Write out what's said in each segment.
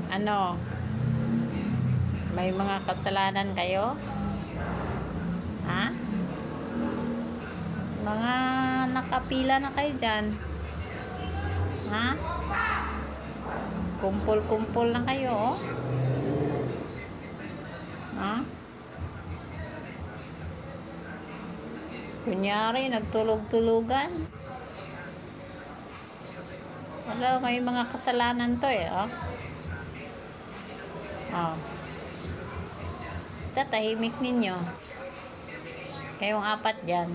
Ano? May mga kasalanan kayo? Ha? Mga nakapila na kayo dyan. Ha? Kumpol-kumpol na kayo, oh. Ha? Kunyari, nagtulog-tulugan. Wala, may mga kasalanan to, eh, oh. Oh. Tatahimik ninyo. Kayong apat dyan.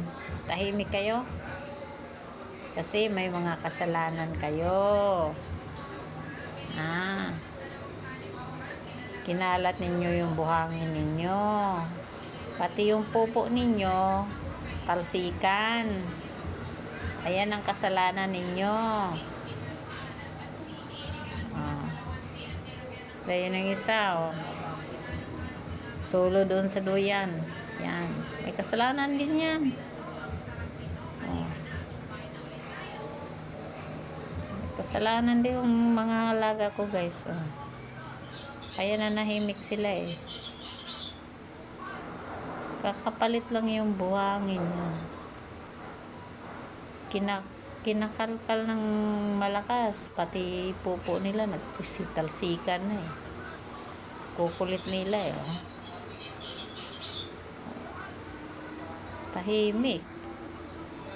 Tahimik kayo. Kasi may mga kasalanan kayo. Kinalat ninyo yung buhangin ninyo. Pati yung pupo ninyo, talsikan. Ayan ang kasalanan ninyo. Ayan ang isa, oh. Solo doon sa duyan. Yan. May kasalanan din yan. Oh. Kasalanan din yung mga alaga ko, guys. Oh. Kaya nanahimik sila, eh. Kakapalit lang yung buhangin. Kinakalkal ng malakas. Pati pupo nila nagsitalsikan na, eh. Kukulit nila, eh. Oh. Tahimik.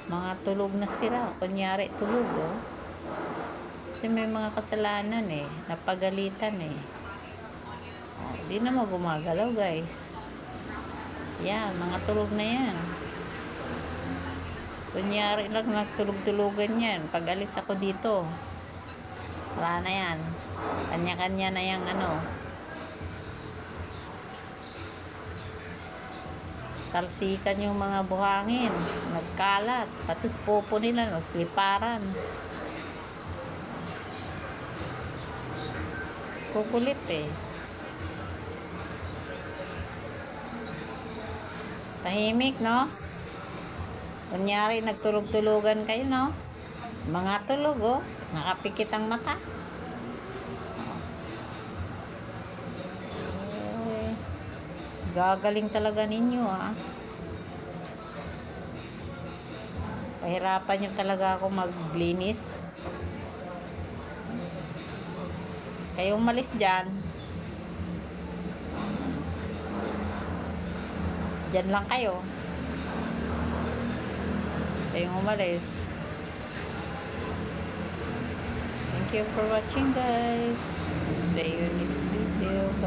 Mga tulog na sila. Kunyari tulog, oh. Kasi may mga kasalanan, eh. Napagalitan, eh. Di na mo gumagalaw, guys. Yan, mga tulog na yan. Kunyari lang nagtulog-tulugan yan. Pag alis ako dito, wala na yan. Kanya-kanya na yung ano. Talsikan yung mga buhangin. Nagkalat. Pati popo nila, sliparan. Kukulit, eh. Tahimik, no? Kunyari, nagtulog-tulugan kayo, no? Mga tulog, oh. Nakapikit ang mata. Gagaling talaga ninyo, ah. Pahirapan nyo talaga ako maglinis. Kayo umalis dyan. Diyan lang kayo. Kayong umalis. Thank you for watching, guys. See you next video. Bye.